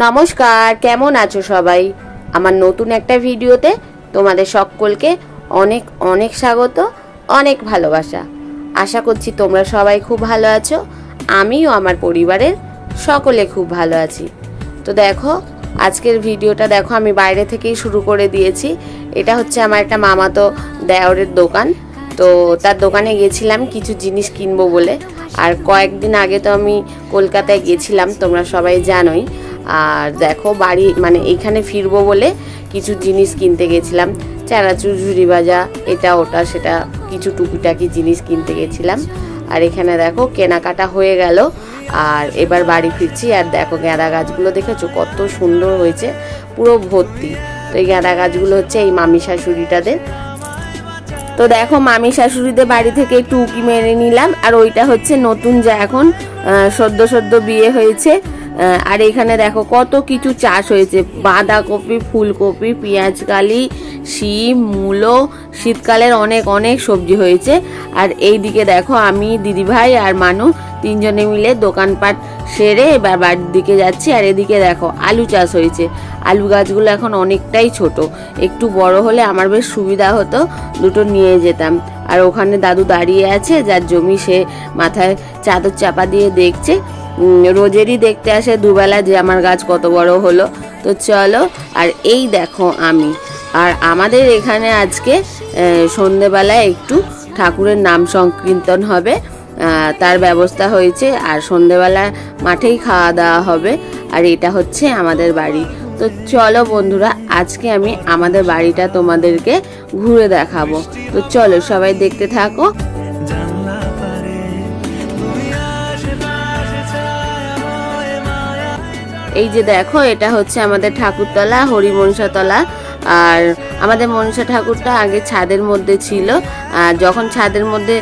নমস্কার, কেমন আছো সবাই? আমার নতুন একটা ভিডিওতে তোমাদের সকলকে অনেক অনেক স্বাগত, অনেক ভালোবাসা। আশা করছি তোমরা সবাই খুব ভালো আছো। আমিও আমার পরিবারের সকলে খুব ভালো আছি। তো দেখো, আজকের ভিডিওটা দেখো আমি বাইরে থেকেই শুরু করে দিয়েছি। এটা হচ্ছে আমার একটা মামাতো দেওরের দোকান। তো তার দোকানে গেছিলাম কিছু জিনিস কিনবো বলে। আর কয়েকদিন আগে তো আমি কলকাতায় গেছিলাম, তোমরা সবাই জানোই। আর দেখো বাড়ি মানে এইখানে ফিরবো বলে কিছু জিনিস কিনতে গেছিলাম, চানাচুর, ঝুড়ি ভাজা, এটা ওটা সেটা কিছু টুকিটাকি জিনিস কিনতে গেছিলাম। আর এখানে দেখো কেনাকাটা হয়ে গেল, আর এবার বাড়ি ফিরছি। আর দেখো গাঁদা গাছগুলো দেখেছো কত সুন্দর হয়েছে, পুরো ভর্তি। তো এই গাঁদা গাছগুলো হচ্ছে এই মামি শাশুড়িটাদের। তো দেখো মামি শাশুড়িদের বাড়ি থেকে একটু উকি মেরে নিলাম। আর ওইটা হচ্ছে নতুন, যা এখন সদ্য বিয়ে হয়েছে। আর এখানে দেখো কত কিছু চাষ হয়েছে, বাঁধাকপি, ফুলকপি, পেঁয়াজকালি, শিম, মূলো, শীতকালের অনেক অনেক সবজি হয়েছে। আর এই দিকে দেখো আমি, দিদিভাই আর মানু তিনজনে মিলে দোকানপাট সেরে এবার বাড়ির দিকে যাচ্ছি। আর এদিকে দেখো আলু চাষ হয়েছে। আলু গাছগুলো এখন অনেকটাই ছোট, একটু বড় হলে আমার বেশ সুবিধা হতো, দুটো নিয়ে যেতাম। আর ওখানে দাদু দাঁড়িয়ে আছে, যার জমি, সে মাথায় চাদর চাপা দিয়ে দেখছে। রোজেরই দেখতে আসে দুবেলা যে আমার গাছ কত বড় হলো। তো চলো, আর এই দেখো আমি। আর আমাদের এখানে আজকে সন্ধেবেলায় একটু ঠাকুরের নাম সংকীর্তন হবে, তার ব্যবস্থা হয়েছে। আর সন্ধেবেলা মাঠেই খাওয়া দাওয়া হবে। আর এটা হচ্ছে আমাদের বাড়ি। তো চলো বন্ধুরা, আজকে আমি আমাদের বাড়িটা তোমাদেরকে ঘুরে দেখাবো। তো চলো সবাই দেখতে থাকো। এই যে দেখো, এটা হচ্ছে আমাদের ঠাকুরতলা, হরিমনসাতলা। আর আমাদের মনসা ঠাকুরটা আগে ছাদের মধ্যে ছিল। আর যখন ছাদের মধ্যে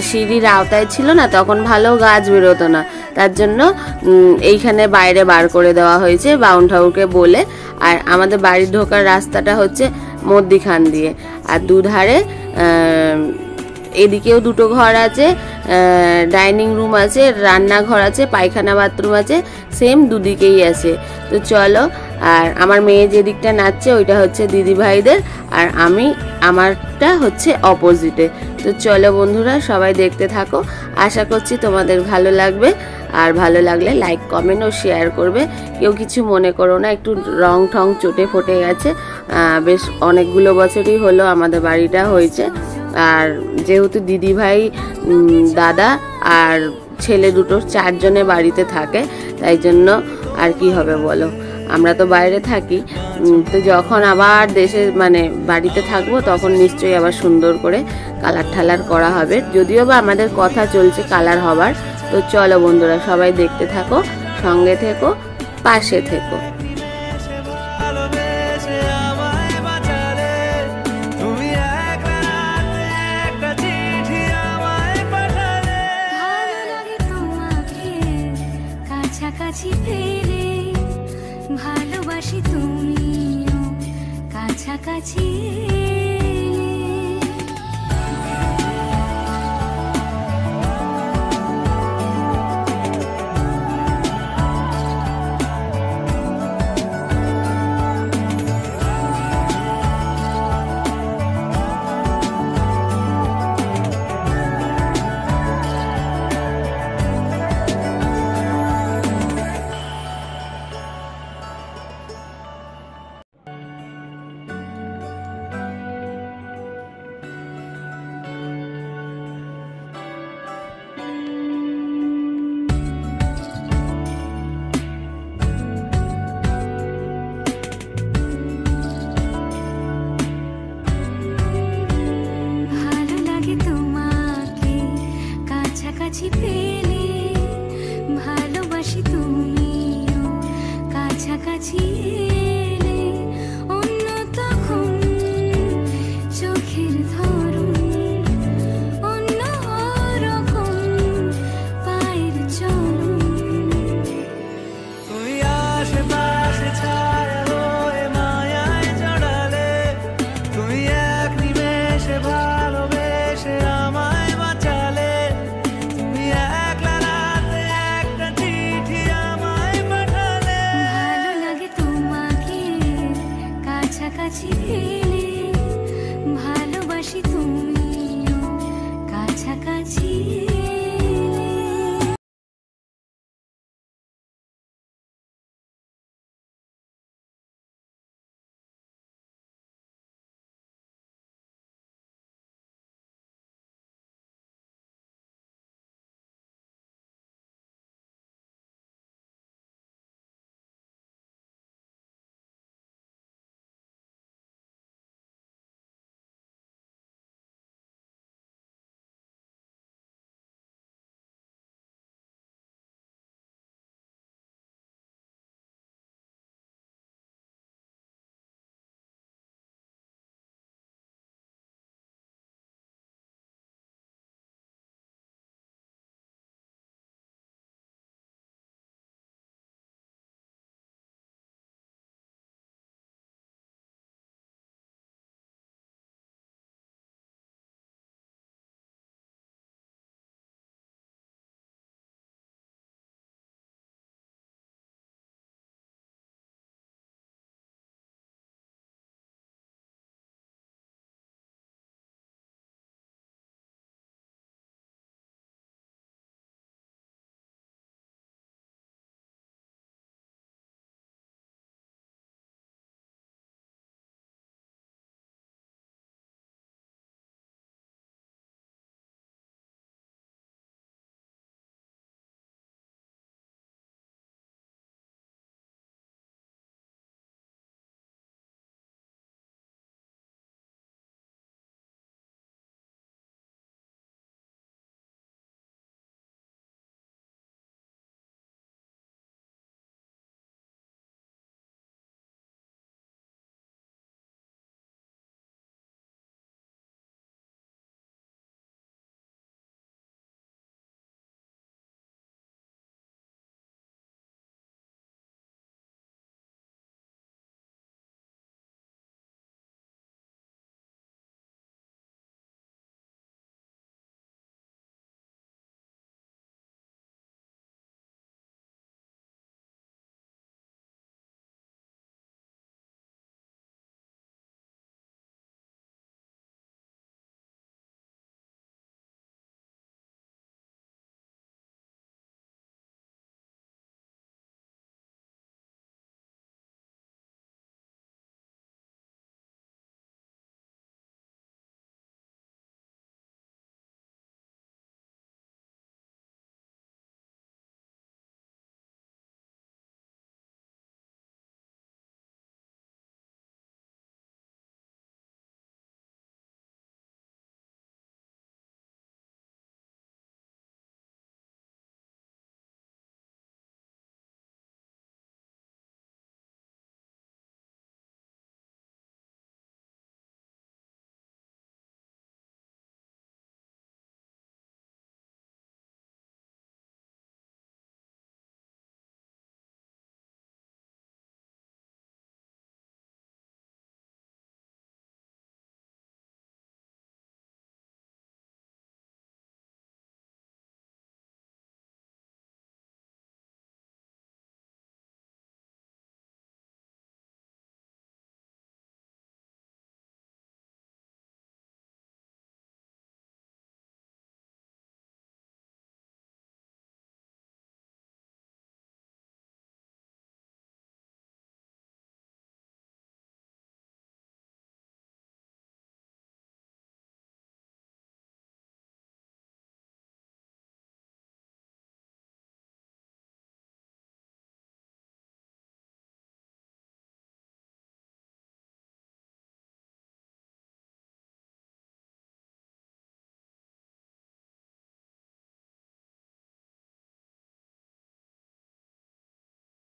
সিঁড়ির আওতায় ছিল না, তখন ভালো গাছ বেরোতো না, তার জন্য এইখানে বাইরে বার করে দেওয়া হয়েছে বাউন ঠাকুরকে বলে। আর আমাদের বাড়ি ঢোকার রাস্তাটা হচ্ছে মধ্যিখান দিয়ে। আর দুধারে এদিকেও দুটো ঘর আছে, ডাইনিং রুম আছে, রান্নাঘর আছে, পায়খানা বাথরুম আছে, সেম দুদিকেই আছে। তো চলো, আর আমার মেয়ে যে দিকটা নাচছে ওইটা হচ্ছে দিদি ভাইদের, আর আমারটা হচ্ছে অপোজিটে। তো চলো বন্ধুরা, সবাই দেখতে থাকো। আশা করছি তোমাদের ভালো লাগবে। আর ভালো লাগলে লাইক, কমেন্ট ও শেয়ার করবে। কেউ কিছু মনে করো না, একটু রং ঠং চটে ফটে গেছে, বেশ অনেকগুলো বছরই হলো আমাদের বাড়িটা হয়েছে। আর যেহেতু দিদি ভাই, দাদা আর ছেলে দুটো, চারজনে বাড়িতে থাকে, তাই জন্য আর কি হবে বলো, আমরা তো বাইরে থাকি। তো যখন আবার দেশে মানে বাড়িতে থাকবো, তখন নিশ্চয়ই আবার সুন্দর করে কালার ঠালার করা হবে, যদিও বা আমাদের কথা চলছে কালার হবার। তো চলো বন্ধুরা, সবাই দেখতে থাকো, সঙ্গে থেকো, পাশে থেকো। কাছাকাছি পেলে ভালোবাসি, তুমিও কাছাকাছি। কাছাকাছি পেলে ভালোবাসি, তুমিও কাছাকাছি।